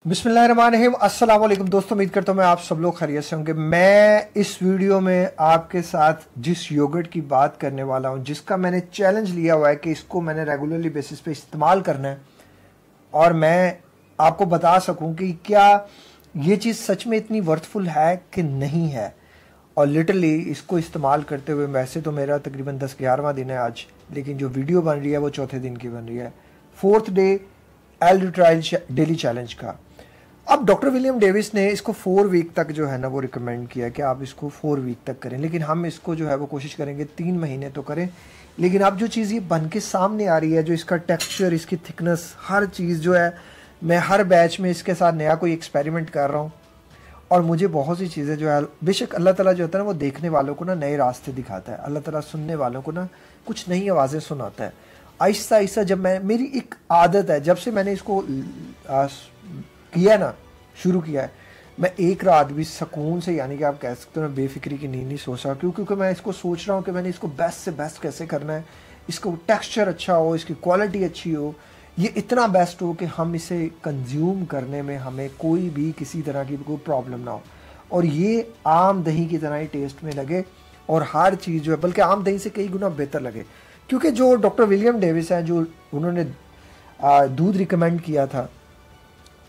बिस्मिल्लाहिर्रहमानिर्रहीम। अस्सलाम वालेकुम दोस्तों, उम्मीद करता हूँ मैं आप सब लोग खैरियत से होंगे। मैं इस वीडियो में आपके साथ जिस योगर्ट की बात करने वाला हूँ, जिसका मैंने चैलेंज लिया हुआ है कि इसको मैंने रेगुलरली बेसिस पे इस्तेमाल करना है और मैं आपको बता सकूँ कि क्या ये चीज़ सच में इतनी वर्थफुल है कि नहीं है। और लिटरली इसको इस्तेमाल करते हुए, वैसे तो मेरा तकरीबन 10-11वां दिन है आज, लेकिन जो वीडियो बन रही है वो चौथे दिन की बन रही है, 4th day L trial daily challenge का। अब डॉक्टर विलियम डेविस ने इसको 4 वीक तक जो है ना वो रिकमेंड किया कि आप इसको 4 वीक तक करें, लेकिन हम इसको जो है वो कोशिश करेंगे 3 महीने तो करें। लेकिन अब जो चीज़ ये बन के सामने आ रही है, जो इसका टेक्सचर, इसकी थिकनेस, हर चीज़ जो है, मैं हर बैच में इसके साथ नया कोई एक्सपेरिमेंट कर रहा हूँ और मुझे बहुत सी चीज़ें जो है, बेशक अल्लाह ताला जो होता है ना वो देखने वालों को ना नए रास्ते दिखाता है, अल्लाह ताला सुनने वालों को ना कुछ नई आवाज़ें सुनाता है। आहिस्ता आहिस्ता जब मैं, मेरी एक आदत है, जब से मैंने इसको किया ना, शुरू किया है, मैं एक रात भी सुकून से, यानी कि आप कह सकते हो, मैं बेफिक्री की नींद नहीं सो सका। क्योंकि मैं इसको सोच रहा हूँ कि मैंने इसको बेस्ट से बेस्ट कैसे करना है, इसको टेक्सचर अच्छा हो, इसकी क्वालिटी अच्छी हो, ये इतना बेस्ट हो कि हम इसे कंज्यूम करने में हमें कोई भी किसी तरह की कोई प्रॉब्लम ना हो और ये आम दही की तरह ही टेस्ट में लगे और हर चीज़ जो है, बल्कि आम दही से कई गुना बेहतर लगे। क्योंकि जो डॉक्टर विलियम डेविस हैं, जो उन्होंने दूध रिकमेंड किया था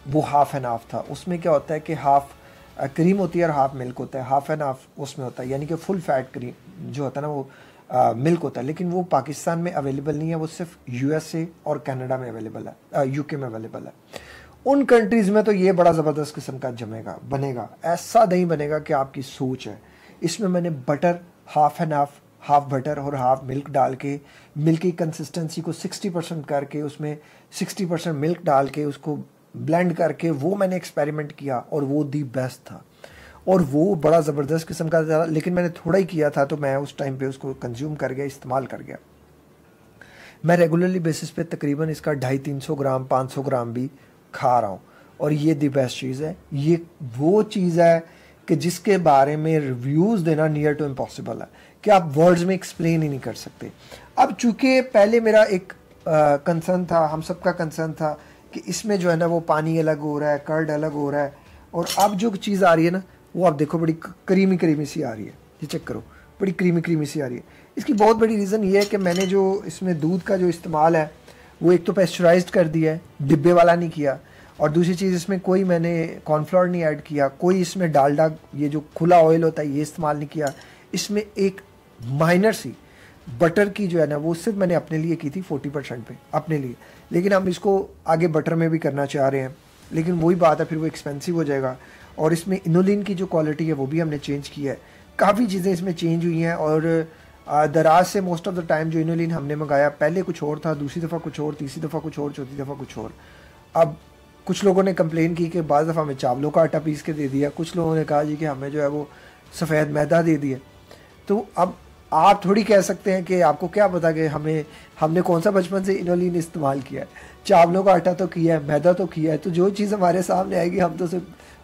वो हाफ़ एंड हाफ़ था। उसमें क्या होता है कि हाफ़ क्रीम होती है और हाफ़ मिल्क होता है, हाफ़ एंड हाफ़ उसमें होता है, यानी कि फुल फैट क्रीम जो होता है ना वो मिल्क होता है। लेकिन वो पाकिस्तान में अवेलेबल नहीं है, वो सिर्फ यूएसए और कनाडा में अवेलेबल है, यूके में अवेलेबल है। उन कंट्रीज़ में तो ये बड़ा ज़बरदस्त किस्म का जमेगा, बनेगा, ऐसा दही बनेगा कि आपकी सोच है। इसमें मैंने butter half and half butter और हाफ़ मिल्क डाल के, मिल्क की कंसिस्टेंसी को 60% करके, उसमें 60% मिल्क डाल के उसको ब्लेंड करके वो मैंने एक्सपेरिमेंट किया और वो दी बेस्ट था और वो बड़ा ज़बरदस्त किस्म का था। लेकिन मैंने थोड़ा ही किया था तो मैं उस टाइम पे उसको कंज्यूम कर गया, इस्तेमाल कर गया। मैं रेगुलरली बेसिस पे तकरीबन इसका 250-300 ग्राम 500 ग्राम भी खा रहा हूँ और ये दी बेस्ट चीज़ है। ये वो चीज़ है कि जिसके बारे में रिव्यूज़ देना नियर टू इम्पॉसिबल है, कि आप वर्ड्स में एक्सप्लेन ही नहीं कर सकते। अब चूँकि पहले मेरा एक कंसर्न था, हम सबका कंसर्न था कि इसमें जो है ना वो पानी अलग हो रहा है, कर्ड अलग हो रहा है, और अब जो चीज़ आ रही है ना वो आप देखो बड़ी क्रीमी क्रीमी सी आ रही है। ये चेक करो, बड़ी क्रीमी क्रीमी सी आ रही है। इसकी बहुत बड़ी रीज़न ये है कि मैंने जो इसमें दूध का जो इस्तेमाल है वो एक तो पेस्चराइज्ड कर दिया है, डिब्बे वाला नहीं किया, और दूसरी चीज़ इसमें कोई मैंने कॉर्नफ्लोर नहीं ऐड किया, कोई इसमें डालडा, ये जो खुला ऑयल होता है, ये इस्तेमाल नहीं किया। इसमें एक माइनर सी बटर की जो है ना वो सिर्फ मैंने अपने लिए की थी 40% पे अपने लिए, लेकिन हम इसको आगे बटर में भी करना चाह रहे हैं। लेकिन वही बात है, फिर वो एक्सपेंसिव हो जाएगा। और इसमें इनोलिन की जो क्वालिटी है वो भी हमने चेंज की है, काफ़ी चीज़ें इसमें चेंज हुई हैं। और दराज से मोस्ट ऑफ द टाइम जो इनोलिन हमने मंगाया, पहले कुछ और था, दूसरी दफ़ा कुछ और, तीसरी दफ़ा कुछ और, चौथी दफ़ा कुछ और। अब कुछ लोगों ने कंप्लेन की कि बाज़ दफ़ा हमें चावलों का आटा पीस के दे दिया, कुछ लोगों ने कहा जी कि हमें जो है वो सफ़ेद मैदा दे दिया। तो अब आप थोड़ी कह सकते हैं कि आपको क्या पता कि हमने कौन सा बचपन से इनोलिन इस्तेमाल किया है। चावलों का आटा तो किया है, मैदा तो किया है, तो जो चीज़ हमारे सामने आएगी हम तो उसे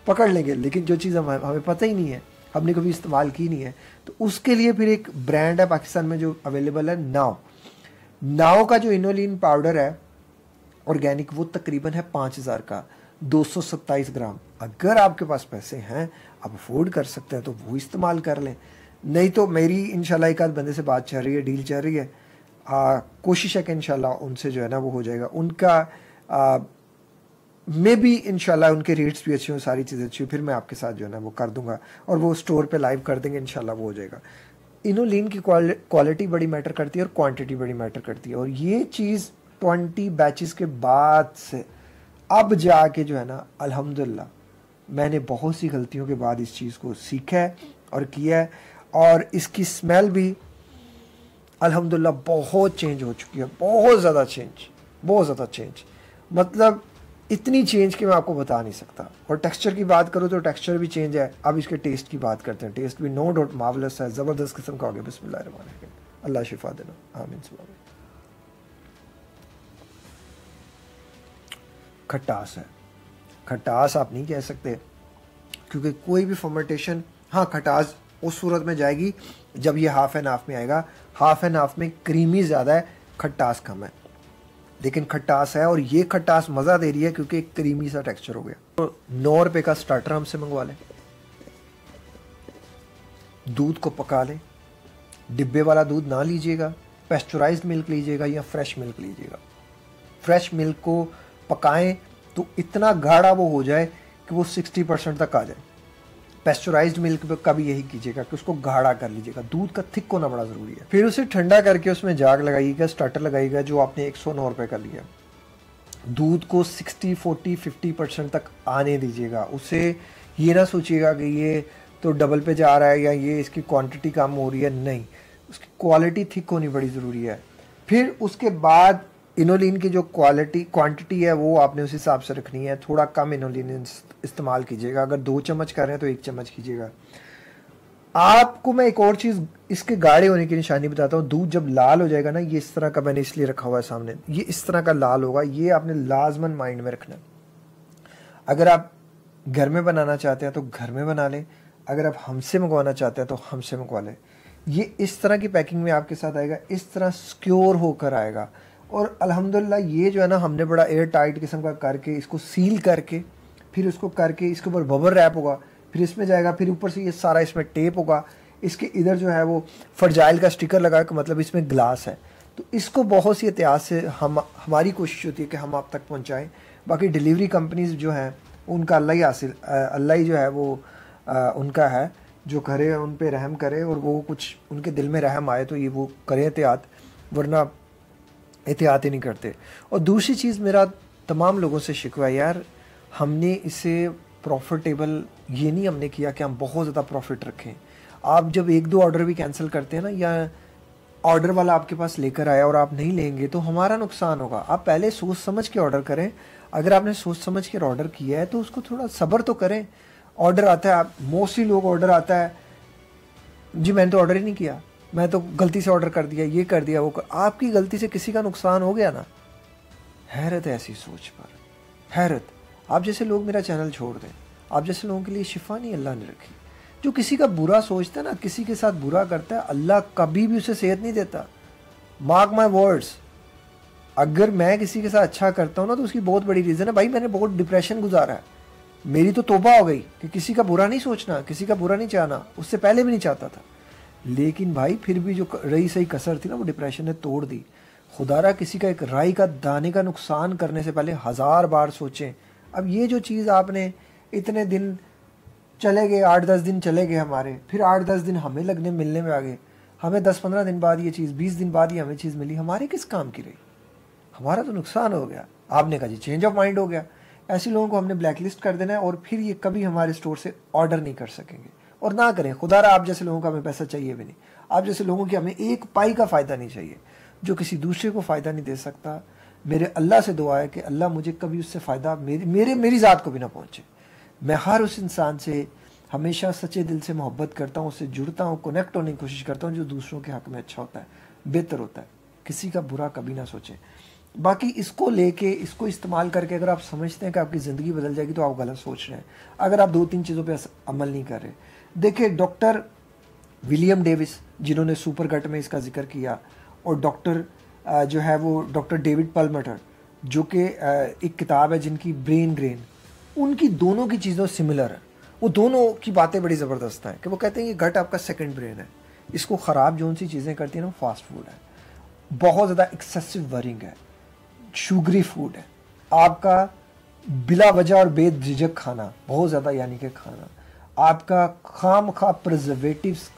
पकड़ लेंगे। लेकिन जो चीज़ हमें पता ही नहीं है, हमने कभी इस्तेमाल की नहीं है, तो उसके लिए फिर एक ब्रांड है पाकिस्तान में जो अवेलेबल है, नाव का जो इनोलिन पाउडर है ऑर्गेनिक, वो तकरीबन है 5000 का, 227 ग्राम। अगर आपके पास पैसे हैं, आप अफोर्ड कर सकते हैं, तो वो इस्तेमाल कर लें। नहीं तो मेरी इंशाल्लाह एक आध बंदे से बात चल रही है, डील चल रही है, कोशिश है कि इंशाल्लाह उनसे जो है ना वो हो जाएगा। उनका मे भी इंशाल्लाह उनके रेट्स भी अच्छे हों, सारी चीज़ें अच्छी हो, फिर मैं आपके साथ जो है ना वो कर दूंगा और वो स्टोर पे लाइव कर देंगे, इंशाल्लाह वो हो जाएगा। इनोलिन की क्वालिटी बड़ी मैटर करती है और क्वांटिटी बड़ी मैटर करती है, और ये चीज़ 20 बैचेस के बाद से अब जाके जो है ना, अल्हम्दुलिल्लाह मैंने बहुत सी गलतियों के बाद इस चीज़ को सीखा है और किया है, और इसकी स्मेल भी अल्हम्दुलिल्लाह बहुत चेंज हो चुकी है, बहुत ज़्यादा चेंज, मतलब इतनी चेंज कि मैं आपको बता नहीं सकता। और टेक्सचर की बात करूँ तो टेक्सचर भी चेंज है। अब इसके टेस्ट की बात करते हैं। टेस्ट भी नो डाउट मार्वलस है, ज़बरदस्त किस्म का हो गया। बिस्मिल्लाहिर्रहमानिर्रहीम, अल्लाह शिफा देना, आमीन सुबह। खटास है, खटास आप नहीं कह सकते, क्योंकि कोई भी फर्मेंटेशन, हाँ खटास उस सूरत में जाएगी जब ये हाफ़ एंड हाफ़ में आएगा। हाफ़ एंड हाफ़ में क्रीमी ज़्यादा है, खटास कम है, लेकिन खटास है, और ये खटास मज़ा दे रही है क्योंकि एक क्रीमी सा टेक्सचर हो गया। 9 रुपए का स्टार्टर हमसे मंगवा लें, दूध को पका लें, डिब्बे वाला दूध ना लीजिएगा, पेस्चराइज्ड मिल्क लीजिएगा या फ्रेश मिल्क लीजिएगा। फ्रेश मिल्क को पकाएं तो इतना गाढ़ा वो हो जाए कि वो 60% तक आ जाए। पेस्चराइज्ड मिल्क का भी यही कीजिएगा कि उसको गाढ़ा कर लीजिएगा। दूध का थिक होना बड़ा ज़रूरी है। फिर उसे ठंडा करके उसमें जाग लगाइएगा, स्टार्टर लगाइएगा जो आपने 109 रुपये का लिया। दूध को 60, 40, 50% तक आने दीजिएगा। उसे ये ना सोचिएगा कि ये तो डबल पे जा रहा है या ये इसकी क्वांटिटी कम हो रही है, नहीं, उसकी क्वालिटी थिक होनी बड़ी ज़रूरी है। फिर उसके बाद इनोलिन की जो क्वांटिटी है वो आपने उस हिसाब से रखनी है। थोड़ा कम इनोलिन इस्तेमाल कीजिएगा। अगर 2 चम्मच कर रहे हैं तो 1 चम्मच कीजिएगा। आपको मैं एक और चीज़ इसके गाढ़े होने की निशानी बताता हूँ। दूध जब लाल हो जाएगा ना, ये इस तरह का मैंने इसलिए रखा हुआ है सामने, ये इस तरह का लाल होगा, ये आपने लाजमन माइंड में रखना। अगर आप घर में बनाना चाहते हैं तो घर में बना लें, अगर आप हमसे मंगवाना चाहते हैं तो हमसे मंगवा लें। ये इस तरह की पैकिंग में आपके साथ आएगा, इस तरह सिक्योर होकर आएगा। और अल्हम्दुलिल्लाह ये जो है ना, हमने बड़ा एयर टाइट किस्म का करके इसको सील करके फिर उसको करके इसके ऊपर बबल रैप होगा, फिर इसमें जाएगा, फिर ऊपर से ये सारा इसमें टेप होगा, इसके इधर जो है वो फ्रजाइल का स्टिकर लगा के, मतलब इसमें ग्लास है। तो इसको बहुत सी एहतियात से हमारी कोशिश होती है कि हम आप तक पहुँचाएँ। बाकी डिलीवरी कंपनीज जो हैं उनका अल्लाह ही जो है वो उनका है, जो करे उन पे रहम करे और वो कुछ उनके दिल में रहम आए तो ये वो करें एहतियात, वरना एहतियात ही नहीं करते। और दूसरी चीज़, मेरा तमाम लोगों से शिकवा है, यार हमने इसे प्रॉफिटेबल ये नहीं हमने किया कि हम बहुत ज़्यादा प्रॉफिट रखें। आप जब 1-2 ऑर्डर भी कैंसिल करते हैं ना, या ऑर्डर वाला आपके पास लेकर आया और आप नहीं लेंगे तो हमारा नुकसान होगा। आप पहले सोच समझ के ऑर्डर करें। अगर आपने सोच समझ के ऑर्डर किया है तो उसको थोड़ा सब्र तो करें। ऑर्डर आता है, आप मोस्टली लोग ऑर्डर आता है, जी मैंने तो ऑर्डर ही नहीं किया, मैं तो गलती से ऑर्डर कर दिया, ये कर दिया, वो कर। आपकी गलती से किसी का नुकसान हो गया ना। हैरत है ऐसी सोच पर, हैरत। आप जैसे लोग मेरा चैनल छोड़ दें, आप जैसे लोगों के लिए शिफा नहीं अल्लाह ने रखी। जो किसी का बुरा सोचता है ना, किसी के साथ बुरा करता है, अल्लाह कभी भी उसे सेहत नहीं देता। मार्क माई वर्ड्स, अगर मैं किसी के साथ अच्छा करता हूँ ना तो उसकी बहुत बड़ी रीज़न है, भाई मैंने बहुत डिप्रेशन गुजारा है, मेरी तो तौबा हो गई कि किसी का बुरा नहीं सोचना, किसी का बुरा नहीं चाहना, उससे पहले भी नहीं चाहता था। लेकिन भाई फिर भी जो रही सही कसर थी ना, वो डिप्रेशन ने तोड़ दी। खुदारा किसी का एक राई का दाने का नुकसान करने से पहले 1000 बार सोचें। अब ये जो चीज़ आपने इतने दिन चले गए, 8-10 दिन चले गए हमारे, फिर 8-10 दिन हमें लगने मिलने में आ गए, हमें 10-15 दिन बाद ये चीज़, 20 दिन बाद ही हमें चीज़ मिली, हमारे किस काम की रही? हमारा तो नुकसान हो गया। आपने कहा जी चेंज ऑफ माइंड हो गया। ऐसे लोगों को हमने ब्लैक लिस्ट कर देना है और फिर ये कभी हमारे स्टोर से ऑर्डर नहीं कर सकेंगे। और ना करें, खुदारा आप जैसे लोगों का हमें पैसा चाहिए भी नहीं। आप जैसे लोगों की हमें एक पाई का फ़ायदा नहीं चाहिए। जो किसी दूसरे को फ़ायदा नहीं दे सकता, मेरे अल्लाह से दुआ है कि अल्लाह मुझे कभी उससे फ़ायदा मेरी ज़ात को भी ना पहुँचे। मैं हर उस इंसान से हमेशा सच्चे दिल से मोहब्बत करता हूँ, उससे जुड़ता हूँ, कनेक्ट होने की कोशिश करता हूँ, जो दूसरों के हक़ में अच्छा होता है, बेहतर होता है। किसी का बुरा कभी ना सोचें। बाकी इसको लेके, इसको इस्तेमाल करके अगर आप समझते हैं कि आपकी ज़िंदगी बदल जाएगी तो आप गलत सोच रहे हैं। अगर आप 2-3 चीज़ों पे अमल नहीं कर रहे, देखिए डॉक्टर विलियम डेविस जिन्होंने सुपर गट में इसका जिक्र किया, और डॉक्टर जो है वो डॉक्टर डेविड पलमटर, जो कि एक किताब है जिनकी ब्रेन ग्रेन, उनकी दोनों की चीज़ों सिमिलर है। वो दोनों की बातें बड़ी ज़बरदस्त हैं कि वो कहते हैं ये गट आपका सेकंड ब्रेन है। इसको ख़राब जो सी चीज़ें करती हैं ना, फास्ट फूड है, बहुत ज़्यादा एक्सेसिव वरिंग है, शुगरी फूड है, आपका बिला वजह और बेझिझक खाना, बहुत ज़्यादा यानी कि खाना, आपका खाम खा प्रिजर्वेटिव्स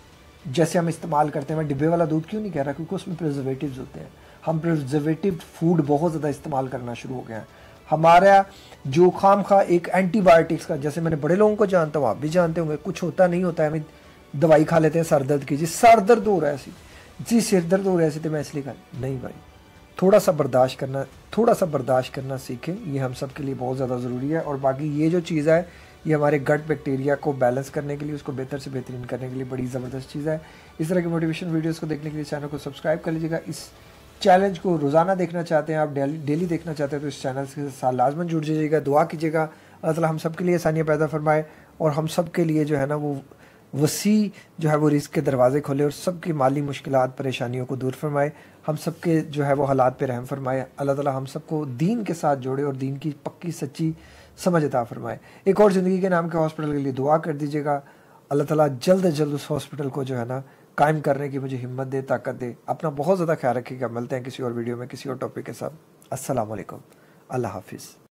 जैसे हम इस्तेमाल करते हैं। मैं डिब्बे वाला दूध क्यों नहीं कह रहा, क्योंकि उसमें प्रिजर्वेटिव्स होते हैं। हम प्रिजर्वेटिव फूड बहुत ज़्यादा इस्तेमाल करना शुरू हो गया है। हमारा जो खाम खा एक एंटीबायोटिक्स का, जैसे मैंने बड़े लोगों को जानता हूँ, आप भी जानते होंगे, कुछ होता नहीं होता है, हमें दवाई खा लेते हैं सर दर्द की, जी सर दर्द हो रहा है, जी सिर दर्द हो रहा है, तो मैं इसलिए खा नहीं। भाई थोड़ा सा बर्दाश्त करना सीखें, ये हम सब के लिए बहुत ज़्यादा ज़रूरी है। और बाकी ये जो चीज़ है, ये हमारे गट बैक्टीरिया को बैलेंस करने के लिए, उसको बेहतर से बेहतरीन करने के लिए बड़ी ज़बरदस्त चीज़ है। इस तरह की मोटिवेशन वीडियोस को देखने के लिए चैनल को सब्सक्राइब कर लीजिएगा। इस चैलेंज को रोज़ाना देखना चाहते हैं आप, डेली देखना चाहते हैं, तो इस चैनल के साथ लाजमन जुड़ जाइएगा। दुआ कीजिएगा अल्लाह ताला हम सब के लिए आसानियाँ पैदा फरमाए और हम सब के लिए जो है ना वो वसी जो है वो रिस्क के दरवाज़े खोले और सबकी माली मुश्किलात परेशानियों को दूर फरमाए। हम सब के जो है वो हालात पे रहम फरमाए। अल्लाह ताला हम सबको दीन के साथ जोड़े और दीन की पक्की सच्ची समझ अता फरमाए। एक और ज़िंदगी के नाम के हॉस्पिटल के लिए दुआ कर दीजिएगा। अल्लाह ताला जल्द से जल्द उस हॉस्पिटल को जो है ना कायम करने की मुझे हिम्मत दे, ताकत दे। अपना बहुत ज़्यादा ख्याल रखिएगा। मिलते हैं किसी और वीडियो में किसी और टॉपिक के साथ। अस्सलाम वालेकुम। अल्लाह हाफिज़।